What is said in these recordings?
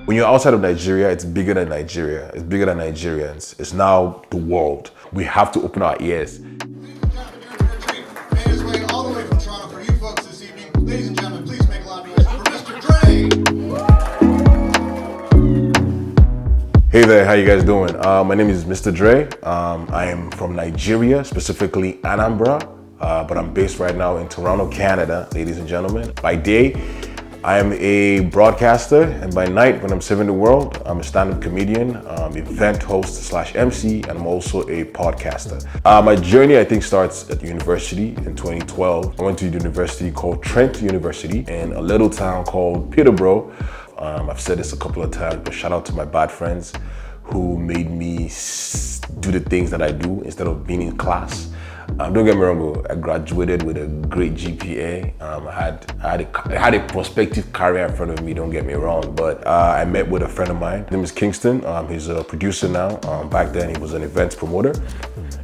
When you're outside of Nigeria, it's bigger than Nigeria. It's bigger than Nigerians. It's now the world. We have to open our ears. All the way from Toronto for you folks this evening. Ladies and gentlemen, please make a loud noise for Mr. Dre. Hey there, how you guys doing? My name is Mr. Dre. I am from Nigeria, specifically Anambra, but I'm based right now in Toronto, Canada, ladies and gentlemen. By day, I am a broadcaster, and by night, when I'm serving the world, I'm a stand-up comedian, event host / MC, and I'm also a podcaster. My journey, I think, starts at university in 2012. I went to a university called Trent University in a little town called Peterborough. I've said this a couple of times, but shout out to my bad friends who made me do the things that I do instead of being in class. Don't get me wrong, I graduated with a great GPA. I had a prospective career in front of me, don't get me wrong, but I met with a friend of mine. His name is Kingston. He's a producer now. Back then, he was an events promoter.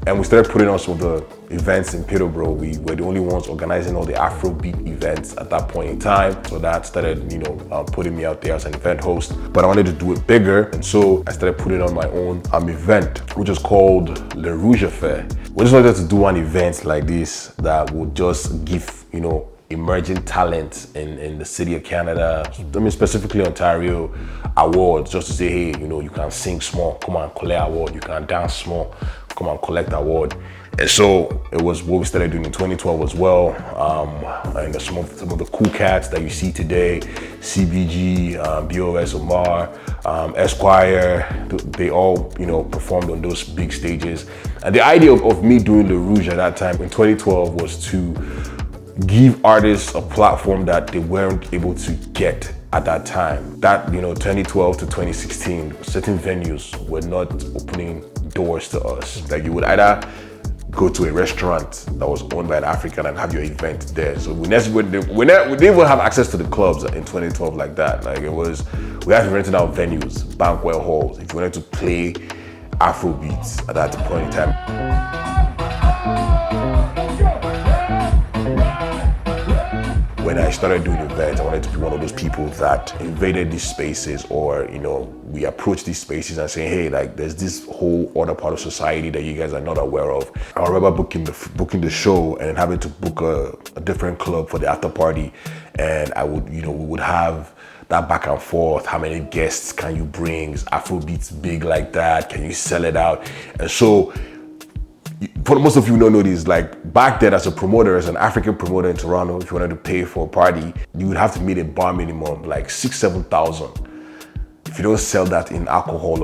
And we started putting on some of the events in Peterborough. We were the only ones organizing all the Afrobeat events at that point in time. So that started, putting me out there as an event host. But I wanted to do it bigger. And so I started putting on my own event, which is called the Rouge Affair. We just wanted to do an event like this that would just give, emerging talent in the city of Canada, specifically Ontario, awards, just to say, hey, you can sing small, come and collect award. You can dance small, come and collect award. And so it was what we started doing in 2012 as well. And some of the cool cats that you see today, CBG, BOS Omar, Esquire, they all, performed on those big stages. And the idea of me doing the Rouge at that time in 2012 was to give artists a platform that they weren't able to get at that time. That, 2012 to 2016, certain venues were not opening doors to us. Like you would either go to a restaurant that was owned by an African and have your event there. So we didn't even have access to the clubs in 2012 like that. Like we had to rent out venues, banquet halls, if you wanted to play Afrobeats at that point in time. When I started doing events, I wanted to be one of those people that invaded these spaces, or we approach these spaces and say, hey, like there's this whole other part of society that you guys are not aware of. I remember booking the show and having to book a different club for the after party, and we would have that back and forth. How many guests can you bring? Is Afrobeats big like that? Can you sell it out? And so, for most of you who don't know this, like back then as a promoter, as an African promoter in Toronto, if you wanted to pay for a party, you would have to meet a bar minimum like 6,000-7,000. If you don't sell that in alcohol,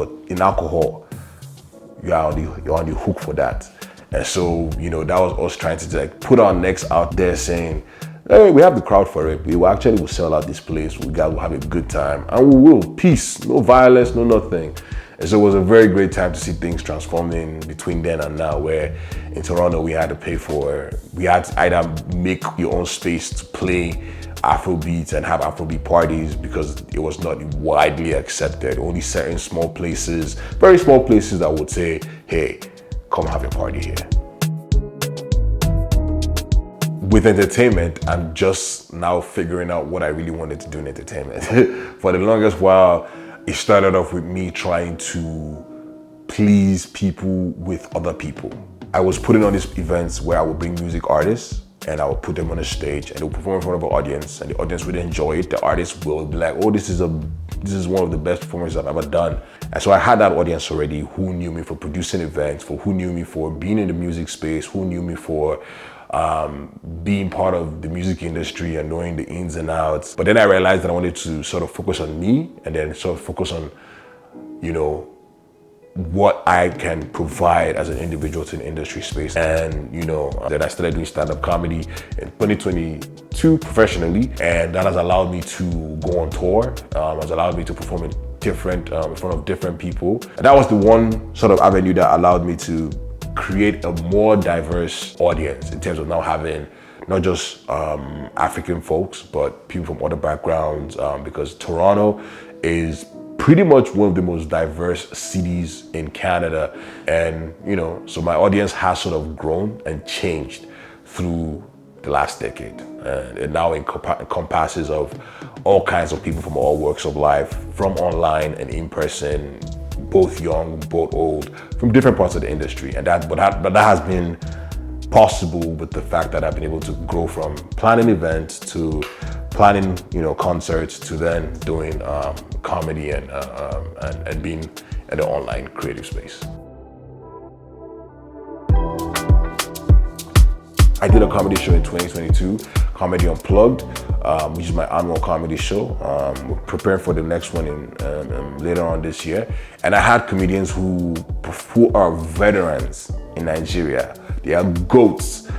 you're on the hook for that. And so, that was us trying to put our necks out there saying, hey, we have the crowd for it. We will sell out this place. We guys will have a good time, and we will. Peace, no violence, no nothing. And so it was a very great time to see things transforming between then and now, where in Toronto we had to either make your own space to play Afrobeats and have Afrobeat parties, because it was not widely accepted. Only certain small places, very small places, that would say, hey, come have your party here. With entertainment, I'm just now figuring out what I really wanted to do in entertainment. For the longest while, it started off with me trying to please people with other people. I was putting on these events where I would bring music artists and I would put them on a stage and they would perform in front of an audience, and the audience would enjoy it. The artist will be like, oh, this is one of the best performances I've ever done. And so I had that audience already who knew me for producing events, who knew me for being in the music space, who knew me for being part of the music industry and knowing the ins and outs. But then I realized that I wanted to sort of focus on me, and then sort of focus on, what I can provide as an individual to the industry space. And, then I started doing stand-up comedy in 2022 professionally, and that has allowed me to go on tour, has allowed me to perform in front of different people. And that was the one sort of avenue that allowed me to create a more diverse audience in terms of now having not just African folks, but people from other backgrounds, because Toronto is pretty much one of the most diverse cities in Canada. And, so my audience has sort of grown and changed through the last decade. And it now encompasses of all kinds of people from all walks of life, from online and in person, both young, both old, from different parts of the industry. And that has been possible with the fact that I've been able to grow from planning events to planning, concerts to then doing comedy and being in the online creative space. I did a comedy show in 2022, Comedy Unplugged, which is my annual comedy show. We're preparing for the next one later on this year. And I had comedians who are veterans in Nigeria. They are goats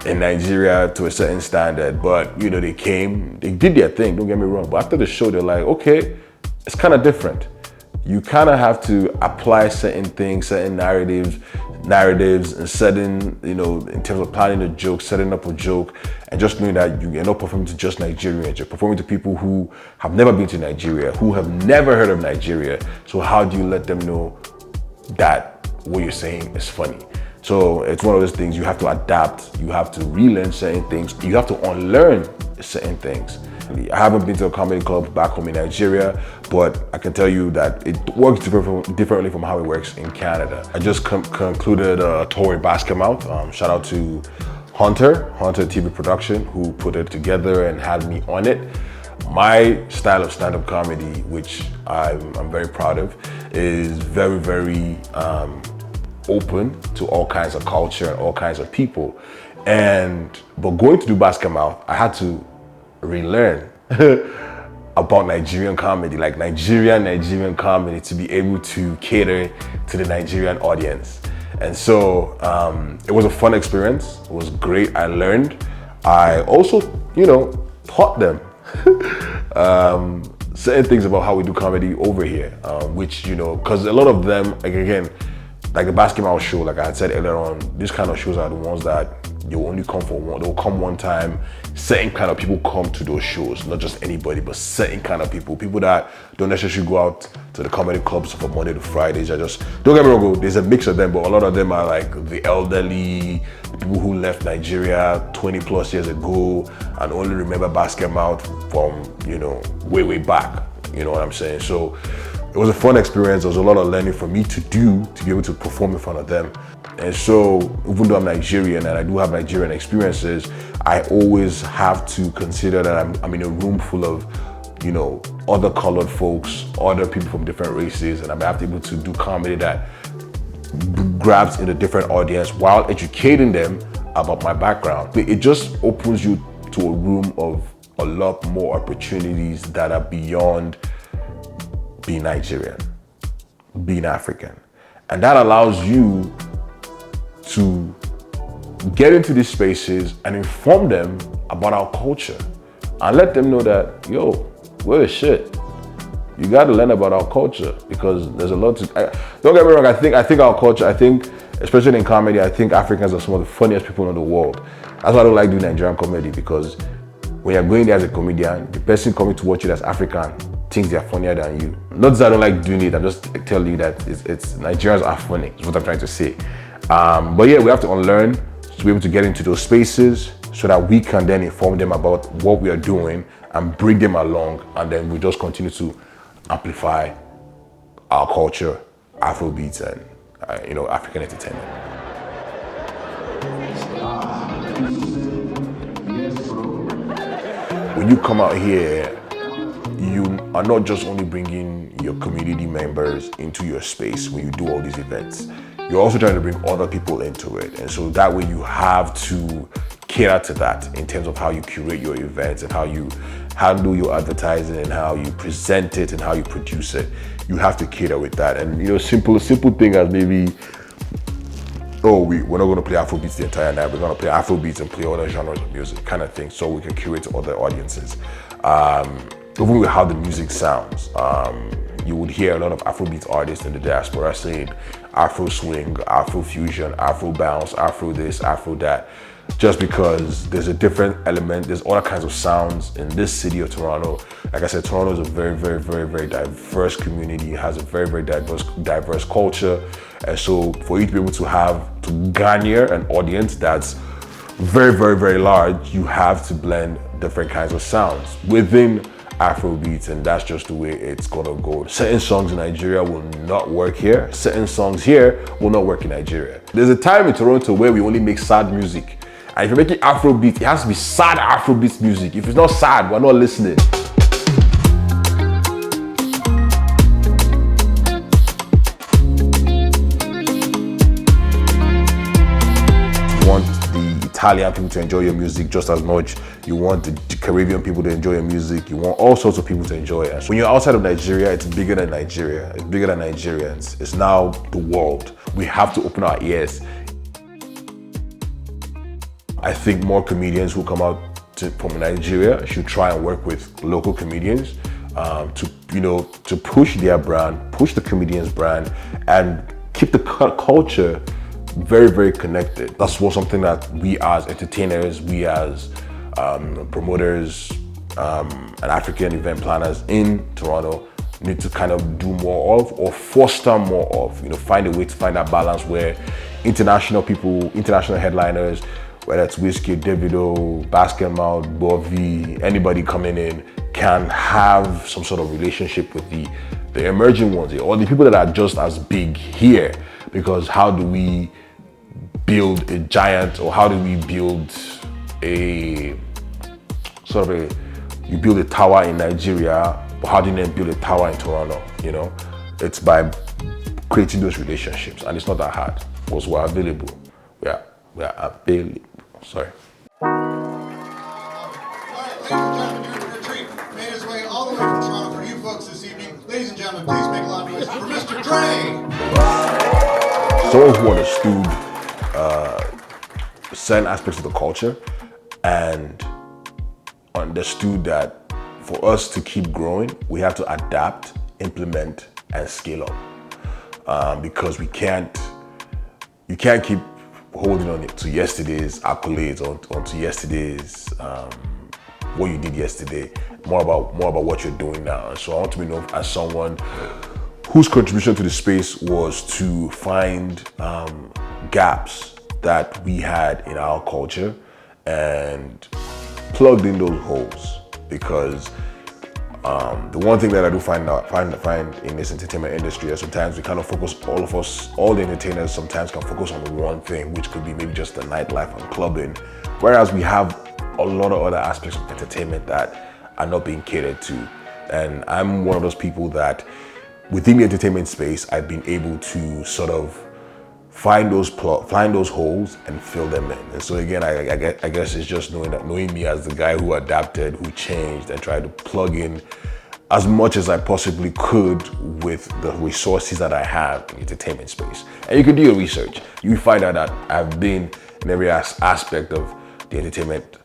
in Nigeria to a certain standard, but they came, they did their thing, don't get me wrong. But after the show, they're like, okay, it's kind of different. You kind of have to apply certain things, certain narratives and certain, in terms of planning a joke, setting up a joke, and just knowing that you're not performing to just Nigerians, you're performing to people who have never been to Nigeria, who have never heard of Nigeria. So how do you let them know that what you're saying is funny? So it's one of those things you have to adapt, you have to relearn certain things, you have to unlearn certain things. I haven't been to a comedy club back home in Nigeria, but I can tell you that it works differently from how it works in Canada. I just concluded a tour in Basketmouth. Shout out to Hunter TV Production, who put it together and had me on it. My style of stand-up comedy, which I'm very proud of, is very, very open to all kinds of culture and all kinds of people. But going to do Basketmouth, I had to relearn about Nigerian comedy, like Nigerian comedy, to be able to cater to the Nigerian audience. And so it was a fun experience. It was great. I learned. I also, taught them certain things about how we do comedy over here, which, because a lot of them, again, like the Basketmouth show, like I had said earlier on, these kind of shows are the ones that you'll only come for one. They'll come one time. Certain kind of people come to those shows, not just anybody, but certain kind of people that don't necessarily go out to the comedy clubs from Monday to Fridays. Don't get me wrong, there's a mix of them, but a lot of them are like the elderly, the people who left Nigeria 20 plus years ago and only remember Basketmouth from, way back. You know what I'm saying? So it was a fun experience. There was a lot of learning for me to do to be able to perform in front of them. And so, even though I'm Nigerian and I do have Nigerian experiences, I always have to consider that I'm in a room full of, other colored folks, other people from different races, and I'm able to do comedy that grabs in a different audience while educating them about my background. It just opens you to a room of a lot more opportunities that are beyond being Nigerian, being African. And that allows you to get into these spaces and inform them about our culture and let them know that, we're the shit. You got to learn about our culture because there's a lot to. Don't get me wrong. I think our culture. Especially in comedy, I think Africans are some of the funniest people in the world. That's why I don't like doing Nigerian comedy, because when you're going there as a comedian, the person coming to watch you that's African thinks they're funnier than you. Not that I don't like doing it. I'm just telling you that it's Nigerians are funny. Is what I'm trying to say. But yeah, we have to unlearn to be able to get into those spaces so that we can then inform them about what we are doing and bring them along, and then we just continue to amplify our culture, Afrobeats, and African entertainment. When you come out here, you are not just only bringing your community members into your space when you do all these events. You're also trying to bring other people into it. And so that way you have to cater to that in terms of how you curate your events and how you handle your advertising and how you present it and how you produce it. You have to cater with that. And simple thing as maybe, we're not going to play Afrobeats the entire night. We're going to play Afrobeats and play other genres of music kind of thing, so we can curate to other audiences. Even with how the music sounds, you would hear a lot of Afrobeats artists in the diaspora saying Afro swing, Afro fusion, Afro bounce, Afro this, Afro that, just because there's a different element, there's all kinds of sounds in this city of Toronto. Like I said, Toronto is a very, very, very, very diverse community. It has a very, very diverse culture. And so for you to be able to garner an audience that's very, very, very large, you have to blend different kinds of sounds within Afrobeats, and that's just the way it's gonna go. Certain songs in Nigeria will not work here. Certain songs here will not work in Nigeria. There's a time in Toronto where we only make sad music. And if you're making Afrobeat, it has to be sad Afrobeat music. If it's not sad, we're not listening. You want the Italian people to enjoy your music just as much. You want the Caribbean people to enjoy your music. You want all sorts of people to enjoy it. When you're outside of Nigeria, it's bigger than Nigeria. It's bigger than Nigerians. It's now the world. We have to open our ears. I think more comedians who come out from Nigeria should try and work with local comedians to push their brand, push the comedian's brand, and keep the culture very, very connected. That's something that we as entertainers, we as promoters and African event planners in Toronto need to kind of do more of, or foster more of. Find a way to find that balance where international people, international headliners, whether it's Whiskey, Davido, Basketmouth, Bovie, anybody coming in, can have some sort of relationship with the emerging ones, or the people that are just as big here. Because how do we build a giant, or how do we build a you build a tower in Nigeria, but how do you then build a tower in Toronto? It's by creating those relationships, and it's not that hard because we're available. We are available. Sorry. All right, ladies and gentlemen, your treat made his way all the way from Toronto for you folks this evening. Ladies and gentlemen, please make a lot of noise for Mr. Dre. Someone who understood certain aspects of the culture and understood that for us to keep growing, we have to adapt, implement, and scale up. Because you can't keep holding on to yesterday's accolades, or to yesterday's what you did yesterday. More about what you're doing now. And so I want to be known as someone whose contribution to the space was to find gaps that we had in our culture and plugged in those holes. Because the one thing that I do find in this entertainment industry is sometimes we kind of focus, all the entertainers sometimes can focus on one thing, which could be maybe just the nightlife and clubbing, whereas we have a lot of other aspects of entertainment that are not being catered to. And I'm one of those people that within the entertainment space, I've been able to sort of find those holes and fill them in. And so again, I guess it's just knowing me as the guy who adapted, who changed, and tried to plug in as much as I possibly could with the resources that I have in the entertainment space. And you can do your research. You find out that I've been in every aspect of the entertainment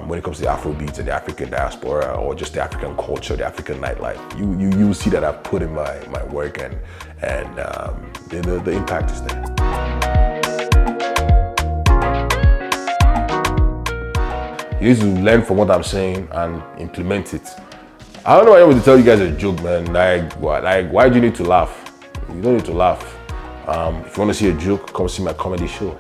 when it comes to the Afrobeats and the African diaspora, or just the African culture, the African nightlife. You see that I've put in my work, and the impact is there. You need to learn from what I'm saying and implement it. I don't know why I want to tell you guys a joke, man. Why do you need to laugh? You don't need to laugh. If you want to see a joke, come see my comedy show.